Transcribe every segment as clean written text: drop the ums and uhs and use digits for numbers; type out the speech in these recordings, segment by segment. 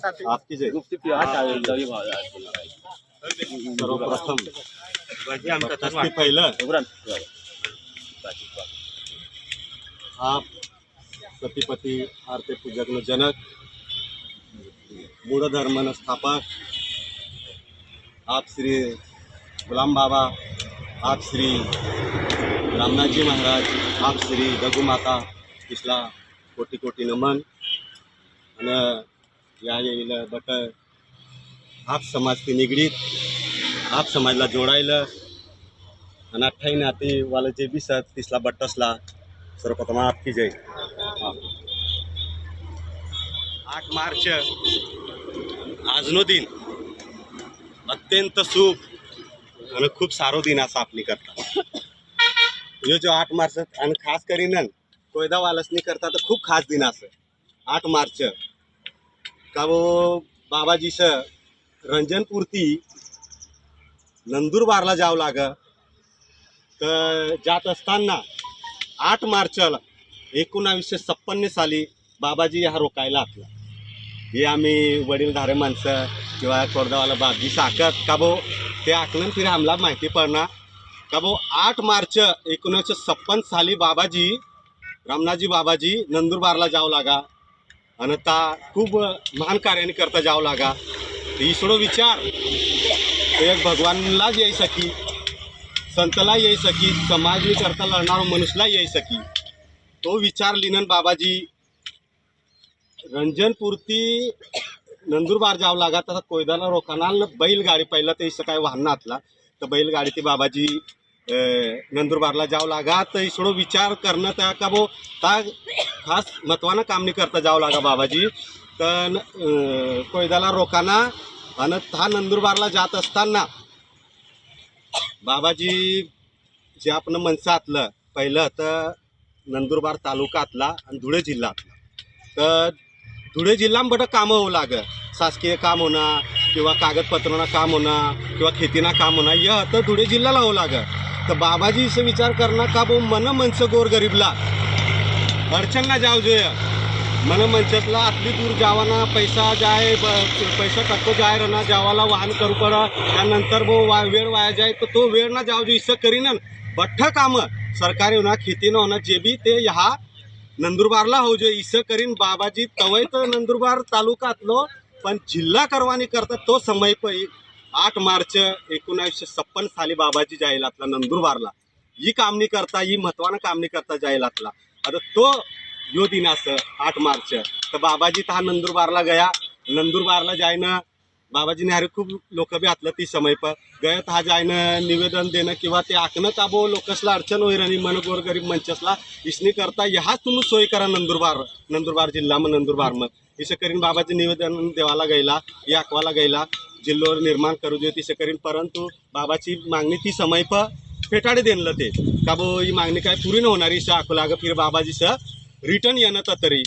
आपकी जय सर्वप्रथम पहिलं आप सतीपती आरते पूजक जनक मूळ धर्म स्थापक आप श्री गुलाम बाबा, आप श्री रामनाथजी महाराज, आप श्री दगू माता इसला कोटी कोटी नमन. आणि या येईल बट आप समाजशी निगडीत आप समाजला जोडायला आणि 28 नाती वाला जे बी सर तिसला बट्टसला सर्वप्रथम आपकी जय. 8 मार्च आजनो दिन अत्यंत शुभ आणि खूप सारो दिन असा आपली करता. यो जो 8 मार्च आणि खास करीन कोयदा वालसनी करता तर खूप खास दिन असं 8 मार्च का वो बाबाजी सर रंजनपुरती नंदुरबारला जावं लाग. तर जात असताना 8 मार्चला 1956 साली बाबाजी ह्या रोकायला आपला. हे आम्ही वडीलधारे माणसं किंवा कोरदावाला बाबजी साकत का भो ते आकलन फिर आम्हाला माहिती पडणार का भो 8 मार्च 1956 साली बाबाजी रामनाथजी बाबाजी नंदुरबारला जावं लागा आणि ता खूप महान कार्याने करता जावं लागा. ईश्वरो विचार एक भगवानला येई सकी, संतला येई सकी, समाजनी करता लढणारा मनुष्यला येई सकी. तो विचार लिहिणं बाबाजी रंजनपुरती नंदुरबार जावं लागा. तर कोयदाला रोकाना बैलगाडी पहिलं ते इसं काय वाहन नातला तर बैलगाडी ती बाबाजी नंदुरबारला जावं लागा. तर इसडो विचार करणं त्या का भो ता खास महत्वानं काम नाही करता जावं लागा बाबाजी. तर कोयदाला रोकाना आणि हा नंदुरबारला जात असताना बाबाजी जे आपण मनसातलं पहिलं तर नंदुरबार तालुक्यातला आणि धुळे जिल्ह्यातला. तर धुळे जिल्ह्यात बडं कामं होऊ लाग. शासकीय काम होणं किंवा कागदपत्रांना काम होणं किंवा खेतीना काम होणं या तर धुळे जिल्ह्याला होऊ लाग. तर बाबाजी असं विचार करणं का भो मन मंच गोरगरीबला अडचण ना जाऊ जोय. मन मंचतला आतली दूर जावाना पैसा जाय पैसा टक्को जाय रना जावाला वाहन करू पडा त्यानंतर वो वेळ वाया जाय. तर तो वेळ ना जाऊ जो इसं करीन बठ्ठ कामं सरकारी होणार खेतीनं होणार जे बी ते ह्या नंदुरबारला हो जो इसं करीन बाबाजी तवय तर नंदुरबार तालुक्यातलो पण जिल्हा करवानी करतात. तो समय 8 मार्च 1956 साली बाबाजी जायलातला नंदुरबारला ही कामनी करता ही महत्वानं कामनी करता जायलातला. आता तो यो दिन असं 8 मार्च तर बाबाजी हा नंदुरबारला गया. नंदुरबारला जायनं बाबाजीने अरे खूप लोक बी आतलं ती समय पर गयत हा जायनं निवेदन देणं किंवा ते आखणं का भो लोकसला अडचण होईल आणि मन गोरगरीब मंचसला इसनी करता ह्याच तुम्ही सोय करा नंदुरबार जिल्हा मग नंदुरबार मग इसं करीन बाबाजी निवेदन देवाला गेला या अकवाला गेला जिल्ह्यावर निर्माण करू दे तिसं करीन. परंतु बाबाची मागणी ती समय पर फेटाडे देणलं ते का भो ही मागणी काय पुरी न होणारी स अकोला ग. फिर बाबाजी स रिटर्न येणं तर तरी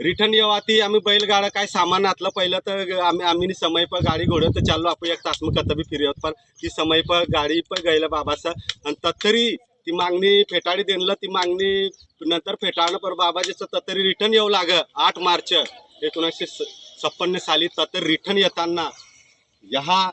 रिटर्न येवा ती आम्ही बैलगाडा काय सामान आतलं पहिलं तर आम्ही समय पर गाडी घोडं तर चाललो आपण 1 तास मग कथा बी फिरत पण ती समय पर गाडी पण गेलं बाबाचं आणि तत्तरी ती मागणी फेटाडी देणलं. ती मागणी नंतर फेटाळणं पर बाबाजीचं तत्तरी रिटर्न येऊ लाग. 8 मार्च 1956 साली तत्तर रिटर्न येताना ह्या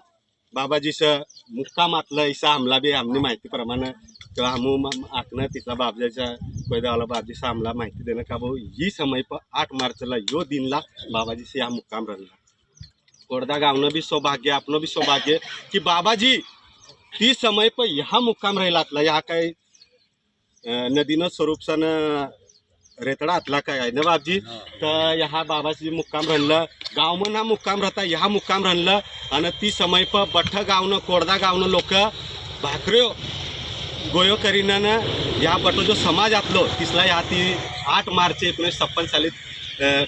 बाबाजीचं मुक्कामातलं इसा हमला बी आमनी माहितीप्रमाणे किंवा हम आखणं तिथला बाबाजीच्या कोयदावाला बाबाजीचा आम्हाला माहिती देणं का भाऊ ही समय पर 8 मार्चला यो दिनला बाबाजीचे हा मुक्काम राहिला. कोरदा गावनं बी सौभाग्य आपलं बी सौभाग्य की बाबाजी ती समय पर ह्या मुक्काम राहिलातला. ह्या काय नदीनं स्वरूपसानं रेतडा आतला काय आहे ना बाबजी. तर ह्या बाबाजी मुक्काम राहिलं गावमन हा मुक्काम राहता ह्या मुक्काम राहिलं. आणि ती समय पर बठ्ठ गावनं कोरदा गावनं लोक भाकऱ्यो गोयो करीनानं ह्या बटो जो समाज आतलो तिसला ह्या ती 8 मार्च 1956 साली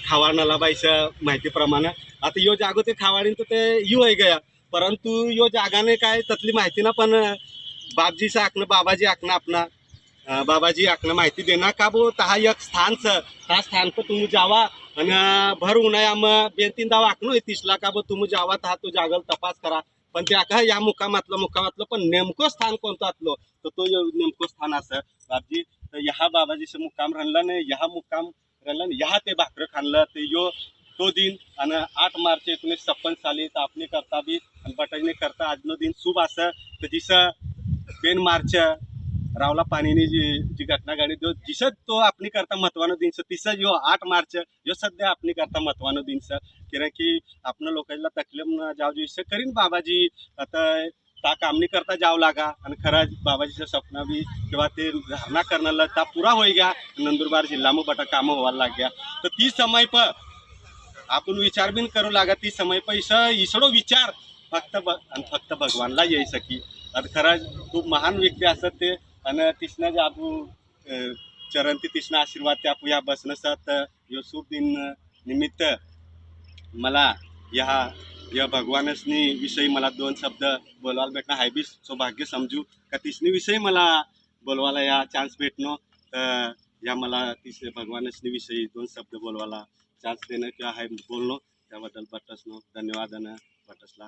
खावाडणाला बाईच्या माहितीप्रमाणे. आता यो जागो ते खावाडीन तर ते यू आहे गया परंतु यो जागाने काय त्यातली माहिती ना पण बाबजीचं आखणं बाबाजी आखणं आपणा बाबाजी आखणं माहिती देणार का भो हा एक स्थानचं त्या स्थान पर तुम्ही जावा आणि भर उन्हाळ्या मग 2-3 दावा आखणं तिसला का भो तुम्ही जावा तर हा तो जागल तपास करा. पण ते आका या मुक्कामातलं पण नेमकं स्थान कोणतं आतलो तर तो नेमकं स्थान असं बाबजी. तर ह्या बाबाजीचं मुक्काम राहिला नाही ह्या मुक्काम राहिला नाही ह्या ते भाकरं खाल्लं ते यो तो दिन आणि 8 मार्च 1956 साली तर आपली करता बी आणि बटाईने करता आजनो दिन शुभ असं तर जिसं बेन मार्च रावला पाणीनी जी घटना घडी जो जिसं तो आपली करता महत्वानो दिन तिसं जो 8 मार्च जो सध्या आपली करता महत्वानो दिन कारण की आपण लोकांना तकलीफ न जाऊ जो करीन बाबाजी आता ता कामनी करता जाव लागा आणि खरंच बाबाजीचं स्वप्न बी किंवा ते धारणा करण्याला ता पुरा होई गया नंदुरबार जिल्हा में बटा काम व्हायला लाग गया तर ती समय पर आपण विचार बिन करू लागा ती समय पर इसडो विचार फक्त भगवानला येई सकी आणि खरंच खूप महान व्यक्ती असत ते आणि तिसनं जे आपण चरण ती तिसनं आशीर्वाद ते आपण या बसणं यो शुभ दिन निमित्त मला या भगवानसनी विषयी मला 2 शब्द बोलवायला भेटणं हाय बी सौभाग्य समजू का तिसनी विषयी मला बोलवायला या चान्स भेटणं तर या मला तिसरे भगवानसनी विषयी 2 शब्द बोलवायला चान्स देणं किंवा हाय बोलणं त्याबद्दल बटसनो धन्यवाद आणि बटसला